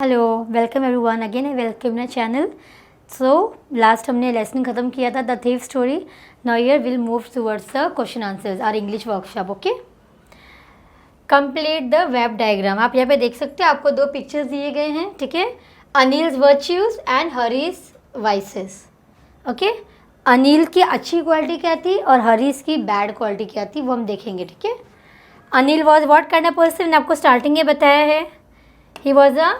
Hello, welcome everyone again I welcome my channel. So last हमने lesson ख़त्म किया था the thief story. Now here will move towards the question answers or English workshop. Okay, complete the web diagram. आप यहाँ पे देख सकते हो, आपको दो पिक्चर्स दिए गए हैं, ठीक है। Anil's virtues and Hari's vices. Okay, Anil की अच्छी क्वालिटी क्या थी और हरीज की बैड क्वालिटी क्या थी वो हम देखेंगे, ठीक है। Anil was what kind of person, मैंने आपको स्टार्टिंग में बताया है। He was a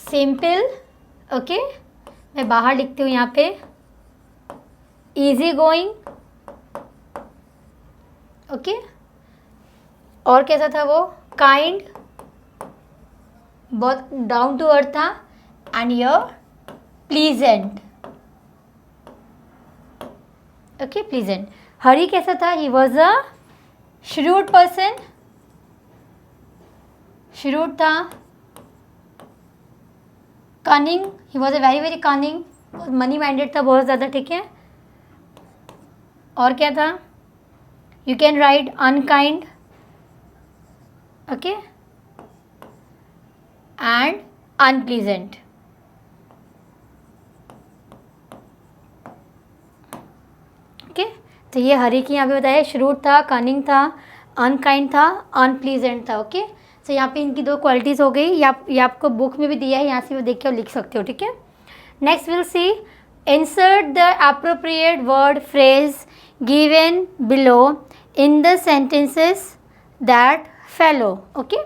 simple, okay, मैं बाहर लिखती हूँ यहाँ पे, इजी गोइंग, ओके। और कैसा था वो, काइंड, बहुत डाउन टू अर्थ था, and your pleasant, okay, pleasant. Hari कैसा था, he was a shrewd person, shrewd था, cunning, he was a very very cunning, money minded था बहुत ज़्यादा, ठीक है। और क्या था, you can write unkind, okay, and unpleasant, okay. तो ये हरी की यहाँ पे बताया, श्रूड था, कनिंग था, अनकाइंड था, अनप्लीजेंट था, ओके। तो यहाँ पे इनकी दो क्वालिटीज़ हो गई। ये आपको बुक में भी दिया है, यहाँ से वो देख के लिख सकते हो, ठीक है। Next will C, insert the appropriate word phrase given below in the sentences that follow, okay,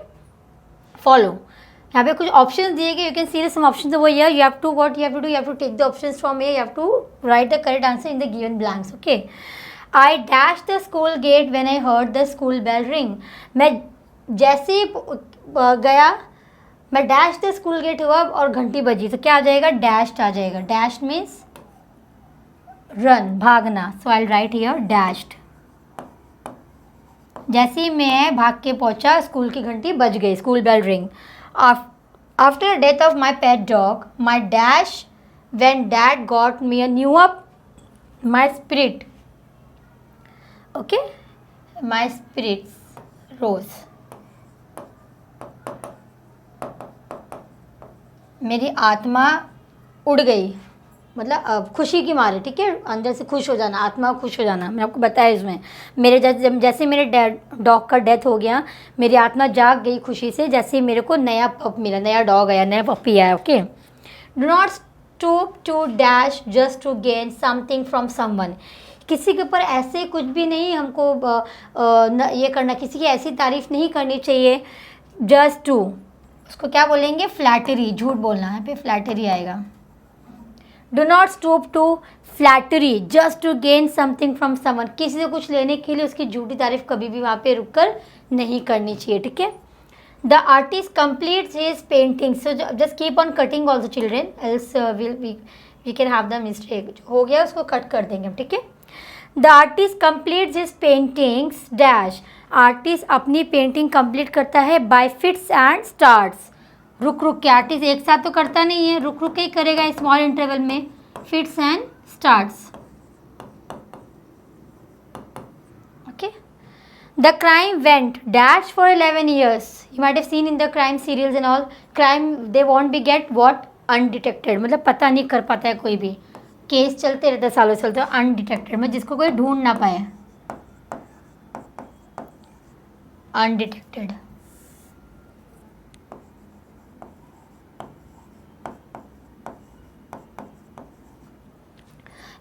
follow। यहाँ पे कुछ ऑप्शंस दिए गए, you can see some options over here. You have to what you have to do, you have to take the options from here, you have to write the correct answer in the given blanks, okay. I dash the school gate when I heard the school bell ring. मैं जैसे ही गया, मैं dash the school gate हुआ और घंटी बजी, तो क्या आ जाएगा, डैश्ड आ जाएगा। डैश मीन्स रन, भागना। सो आई राइट हियर डैश्ड। जैसे ही मैं भाग के पहुंचा, स्कूल की घंटी बज गई, school bell ring. After death of my pet dog, my dash when dad got me a new up, my spirit, okay, my spirits rose. मेरी आत्मा उड़ गई, मतलब खुशी की मारे, ठीक है, अंदर से खुश हो जाना, आत्मा खुश हो जाना। मैंने आपको बताया इसमें, मेरे जैसे मेरे डॉग का डेथ हो गया, मेरी आत्मा जाग गई खुशी से, जैसे मेरे को नया पप मिला, नया डॉग आया, नया पपी आया, okay. Do not stoop to dash just to gain something from someone. किसी के ऊपर ऐसे कुछ भी नहीं हमको ये करना, किसी की ऐसी तारीफ नहीं करनी चाहिए। जस्ट टू, उसको क्या बोलेंगे, फ्लैटरी, झूठ बोलना, यहाँ पे फ्लैटरी आएगा। Do not stoop to flattery just to gain something from someone. किसी से कुछ लेने के लिए उसकी झूठी तारीफ कभी भी वहाँ पे रुक कर नहीं करनी चाहिए, ठीक है। The artist completes his painting, so just keep on cutting also children, else we can have the mistake. हो गया उसको कट कर देंगे हम, ठीक है। The artist completes his paintings dash. Artist अपनी पेंटिंग कंप्लीट करता है बाय फिट्स एंड स्टार्ट्स। रुक रुक के, आर्टिस्ट एक साथ तो करता नहीं है, रुक रुक के ही करेगा, स्मॉल इंटरवल में, fits and starts, okay. The crime went dash for 11 years। You might have seen in the crime serials and all, crime they want be get what, undetected, मतलब पता नहीं कर पाता है कोई भी, केस चलते रहते सालों चलते, अनडिटेक्टेड मतलब जिसको कोई ढूंढ ना पाए, undetected.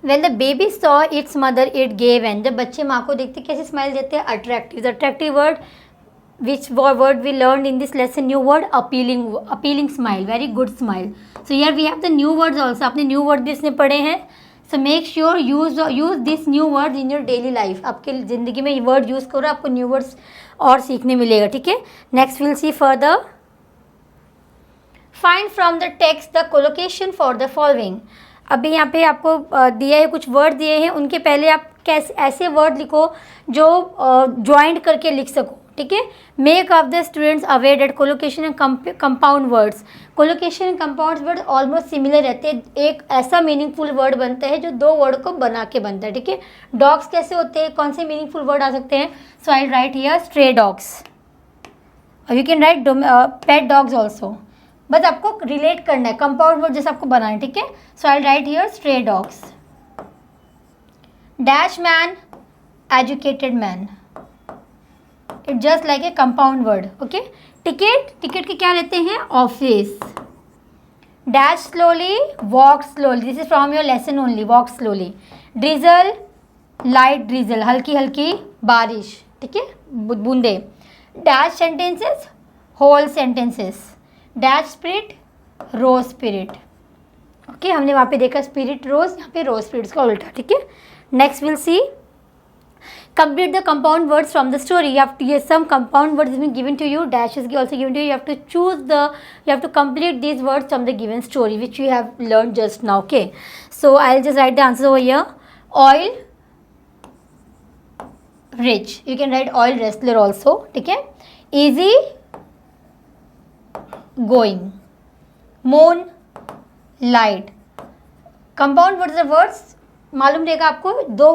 When the baby saw its mother, it gave an। जब बच्चे माँ को देखते कैसे स्माइल देते हैं, attractive. Attractive word, which word we learn in this lesson, new word, appealing, appealing smile, very good smile. So here we have the new words also, आपने new word भी इसमें पढ़े हैं। So make sure use this new word in your daily life. आपके ज़िंदगी में ये word use करो, आपको न्यू वर्ड्स और सीखने मिलेगा, ठीक है। Next will see further, find from the text the collocation for the following. अभी यहाँ पे आपको दिया है, कुछ वर्ड दिए हैं, उनके पहले आप कैसे ऐसे वर्ड लिखो जो ज्वाइंट करके लिख सको, ठीक है। Make of the students aware that collocation and compound words. Collocation and compound word almost similar रहते हैं, एक ऐसा मीनिंगफुल वर्ड बनता है जो दो वर्ड को बना के बनता है, ठीक है। डॉग्स कैसे होते हैं, कौन से मीनिंगफुल वर्ड आ सकते हैं, so I write here stray dogs, you can write pet dogs also, बस आपको रिलेट करना है, कंपाउंड वर्ड जैसे आपको बनाना है, ठीक है। So I write here stray dogs. Dash man, educated man, it just like a compound word, okay. Ticket, ticket के क्या लेते हैं, office. Dash slowly, walk slowly, this is from your lesson only, walk slowly. Drizzle, light drizzle, हल्की हल्की बारिश, ठीक है, बूंदे। Dash sentences, whole sentences. Dash spirit, rose spirit, okay. हमने वहाँ पे देखा स्पिरिट रोज, यहाँ पे रोज स्पिरिट का उल्टा, ठीक है। Next will C complete the compound words from the story. You have to use some compound words has been given to you, dash is also given to you. You have to choose the, you have to complete these words from the given story which you have learned just now, okay. So I'll just write the answers over here. Oil, rich, you can write oil wrestler also, ठीक है। Easy, going. Moon, light. Compound words are words, मालूम रहेगा आपको, दो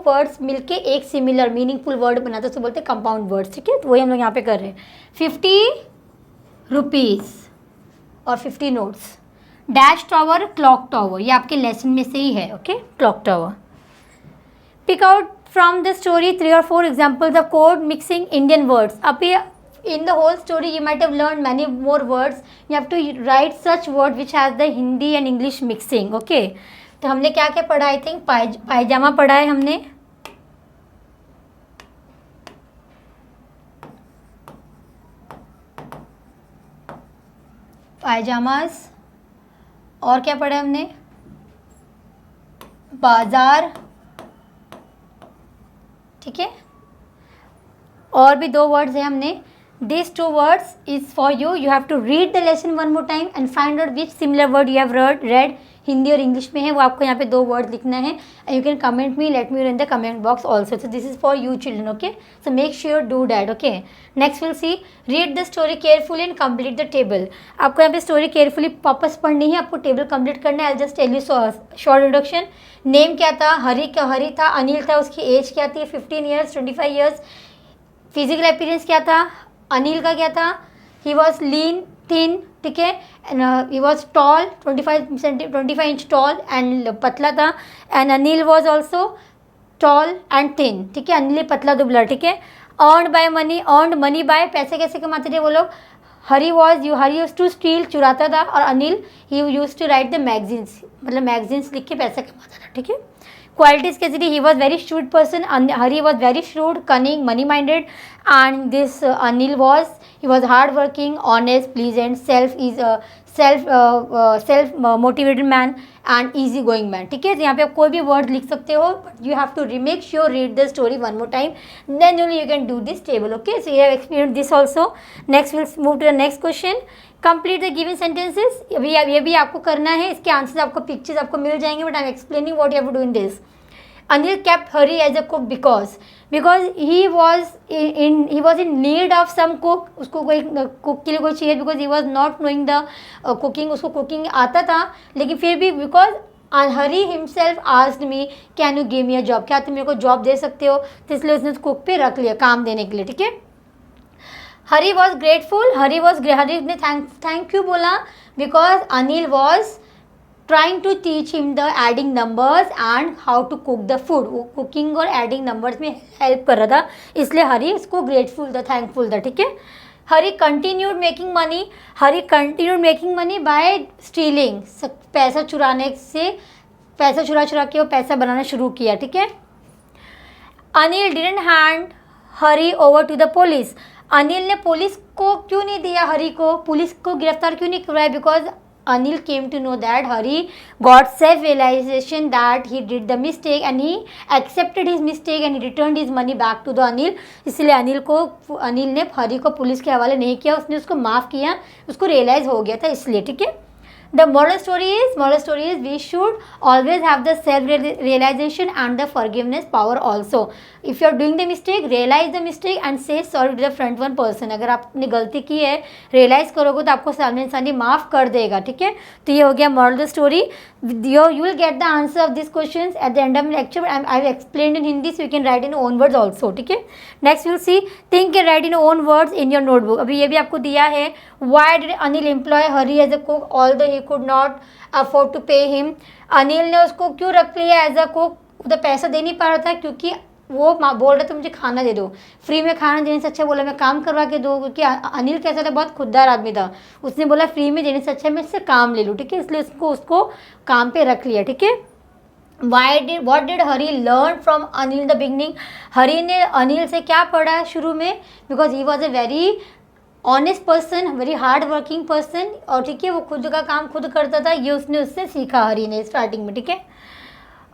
words मिलके एक similar meaningful word बनाते हैं, उसको बोलते हैं कंपाउंड वर्ड्स, ठीक है। तो वही हम लोग यहाँ पे कर रहे हैं। 50 रुपीज़ और 50 notes. Dash tower, clock tower, ये आपके लेसन में से ही है, okay, clock tower. Pick out from the story 3 or 4 examples of code mixing Indian words. अब ये in the whole story you might have learned many more words, you have to write such word which has the Hindi and English mixing, okay। तो हमने क्या क्या पढ़ा, I think पायजामा पढ़ा है हमने, पायजामास, और क्या पढ़ा है हमने, बाजार, ठीक है। और भी 2 वर्ड्स है हमने। These 2 words is for you. You have to read the lesson one more time and find out which similar word you have read. Hindi और इंग्लिश में है, वो आपको यहाँ पे 2 वर्ड लिखना है। You can comment me, let me in the comment box also. So this is for you children, okay. So make sure do that, okay. Next will C read the story carefully and complete the table. आपको यहाँ पे story carefully वापस पढ़नी है, आपको table complete करना है। I just tell you short introduction. Name क्या था, हरी था, अनिल था, उसकी एज क्या थी, 15 ईयर्स, 25 ईयर्स। फिजिकल अपीयरेंस क्या था, अनिल का क्या था, ही वॉज लीन थिन, ठीक है, he was tall, 25 inch tall and पतला था। And Anil was also tall and thin, ठीक है, अनिल पतला दुबला, ठीक है। Earned by money, earned money by, पैसे कैसे कमाते थे वो लोग। हरी यूज टू स्टील, चुराता था, और Anil he use to write the magazines, मतलब मैगजीन्स लिख के पैसा कमाता था, ठीक है। क्वालिटीज कैसी थी, he was very shrewd person, Hari was very shrewd, cunning, money minded, and this Anil he was hard working, honest, pleasant, self motivated man and easy going man, ठीक है। तो यहाँ पे आप कोई भी वर्ड लिख सकते हो, but you have to make sure read the story one more time, then only you can do this table, okay. So you have experience this also. Next will move to the next question. Complete the given sentences. अभी ये भी आपको करना है, इसके answers आपको pictures आपको मिल जाएंगे, but I am explaining what you have to do in this. Anil kept Hari as a cook because he was in need of some cook, उसको कोई कुक के लिए कोई चाहिए, because he was not knowing the cooking, उसको cooking आता था लेकिन फिर भी because Hari himself asked me, can you give me a job, क्या तुम मेरे को जॉब दे सकते हो, तो इसलिए उसने कुक पे रख लिया काम देने के लिए, ठीक है। हरी वॉज ग्रेटफुल, हरी ने थैंक यू बोला because Anil was trying to teach him the adding numbers and how to cook the food. वो कुकिंग और एडिंग नंबर्स में हेल्प कर रहा था, इसलिए हरी उसको ग्रेटफुल था, थैंकफुल था, ठीक है। Hari continued making money by stealing, पैसा चुराने से, पैसा चुरा के वो पैसा बनाना शुरू किया, ठीक है। Anil didn't hand Hari over to the police, Anil ने पुलिस को क्यों नहीं दिया, हरी को पुलिस को गिरफ्तार क्यों नहीं करवाया, because Anil came to know that Hari got self-realization that he did the mistake and he accepted his mistake and he returned his money back to the Anil। इसलिए अनिल ने हरी को पुलिस के हवाले नहीं किया, उसने उसको माफ़ किया, उसको रियलाइज़ हो गया था इसलिए, ठीक है। The moral story is we should always have the self realization and the forgiveness power also. If you are doing the mistake, realize the mistake and say sorry to the front one person. अगर आपने गलती की है, realise करोगे तो आपको सामने इंसान ही माफ़ कर देगा, ठीक है. तो ये हो गया moral story. You will get the answer of these questions at the end of the lecture. I have explained in Hindi, so you can write in your own words also, ठीक है. Next we'll see think and write in your own words in your notebook. अभी ये भी आपको दिया है. Why did Anil employ Hari as a cook although he could not afford to pay him? Anil ने उसको क्यों रख लिया एज अ कुक? उधर पैसा दे नहीं पा रहा था क्योंकि वो बोल रहे थे मुझे खाना दे दो. फ्री में खाना देने से अच्छा बोला मैं काम करवा के दो, क्योंकि अनिल कैसा था, बहुत खुददार आदमी था. उसने बोला फ्री में देने से अच्छा मैं इससे काम ले लूँ, ठीक है. इसलिए उसको काम पे रख लिया, ठीक है. what did Hari learn from Anil in the beginning? Hari ने अनिल से क्या पढ़ा शुरू में? Because he was a very honest person, very hard working person, और ठीक है वो खुद का काम खुद करता था. ये उसने उससे सीखा हरी ने स्टार्टिंग में, ठीक है.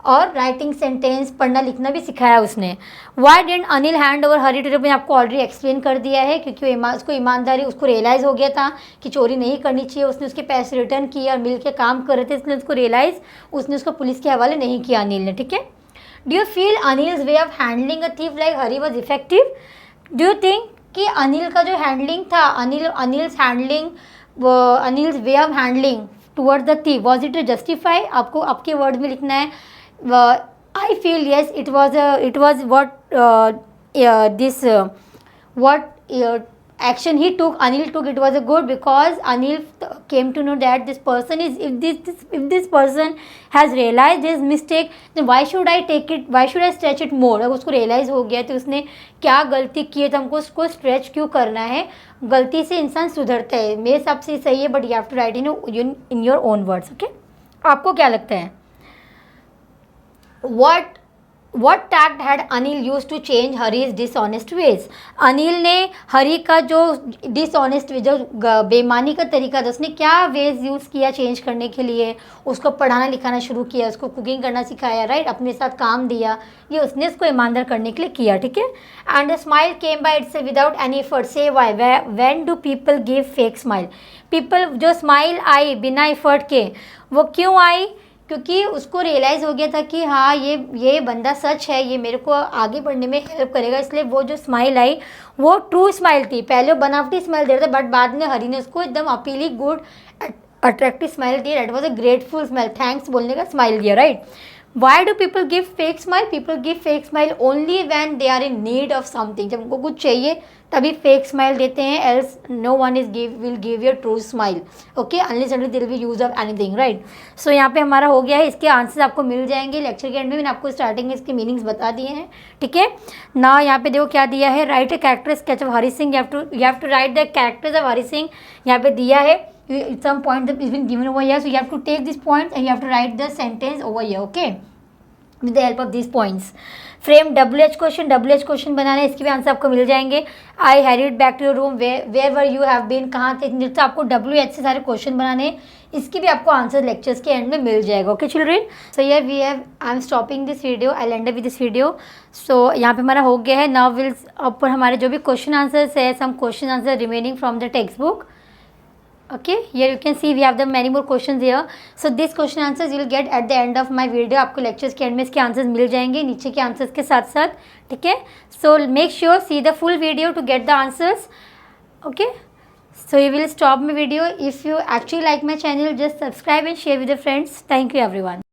और राइटिंग सेंटेंस पढ़ना लिखना भी सिखाया उसने. Why didn't Anil hand over Hari to, मैंने आपको ऑलरेडी एक्सप्लेन कर दिया है, क्योंकि उसको ईमानदारी, उसको रियलाइज़ हो गया था कि चोरी नहीं करनी चाहिए. उसने उसके पैसे रिटर्न किए और मिल के काम कर रहे थे, इसलिए उसको रियलाइज़, उसने उसको पुलिस के हवाले नहीं किया अनिल ने, ठीक है. Do you feel Anil's way of handling a thief like Hari was effective? Do you think कि अनिल का जो हैंडलिंग था, Anil's way of handling towards the thief, was it justify? आपको आपके वर्ड में लिखना है. I feel yes, it was what action he took, Anil took, it was a good, because Anil came to know that this person is, if this person has realized his mistake, then why should I take it, why should I stretch it more? अगर उसको realize हो गया तो उसने क्या गलती की है तो हमको उसको stretch क्यों करना है? गलती से इंसान सुधरता है. मेरे हिसाब से सही है, but you have to write in your own words, okay? आपको क्या लगता है? What tact had Anil used to change Hari's dishonest ways? Anil ने हरी का जो डिसऑनेस्ट वे, जो बेईमानी का तरीका था, उसने क्या वेज यूज़ किया चेंज करने के लिए? उसको पढ़ाना लिखाना शुरू किया, उसको कुकिंग करना सिखाया, राइट, अपने साथ काम दिया. ये उसने उसको ईमानदार करने के लिए किया, ठीक है. And the smile came by its without any effort. Say why, when do people give fake smile? People, जो स्माइल आई बिना एफर्ट के, वो क्यों आई? क्योंकि उसको रियलाइज़ हो गया था कि हाँ ये बंदा सच है, ये मेरे को आगे बढ़ने में हेल्प करेगा, इसलिए वो जो स्माइल आई वो ट्रू स्माइल थी. पहले वो बनावटी स्माइल दे रहा था, बट बाद में हरी ने उसको एकदम अपीली गुड अट्रैक्टिव स्माइल दी. That was a grateful smile, thanks बोलने का स्माइल दिया, right. Why do people give fake smile? People give fake smile only when they are in need of something. जब उनको कुछ चाहिए तभी फेक स्माइल देते हैं, else no one will give your true smile, okay, unless and they will be use of anything, right. So यहाँ पे हमारा हो गया है. इसके आंसर्स आपको मिल जाएंगे लेक्चर के एंड में. मैंने आपको स्टार्टिंग में इसके मीनिंग्स बता दिए हैं, ठीक है ना. यहाँ पे देखो क्या दिया है, right a character sketch of Hari Singh. You have to write the characters of Hari Singh. यहाँ पे दिया है some point that is been given over here, so you have to take this point and you have to write the sentence over here, okay, with the help of these points. Frame WH question बनाना है, इसके भी answer आपको मिल जाएंगे. I hurried back to your room, where were you have been, कहाँ थे. तो आपको WH से सारे क्वेश्चन बनाने, इसके भी आपको आंसर लेक्चर्स के एंड में मिल जाएगा, ओके चिल्ड्रेन. सो ये I am stopping this video, I end up with this video. So यहाँ पे हमारा हो गया है. नाउ विल ऊपर हमारे जो भी क्वेश्चन आंसर्स है, some question answer remaining from the text book. Okay, here you can see we have the many more questions here. So this question answers you will get at the end of my video. आपको lectures के end में इसके answers मिल जाएंगे नीचे के answers के साथ साथ, ठीक है. So make sure see the full video to get the answers. Okay, so you will stop my video. If you actually like my channel, just subscribe and share with your friends. Thank you everyone.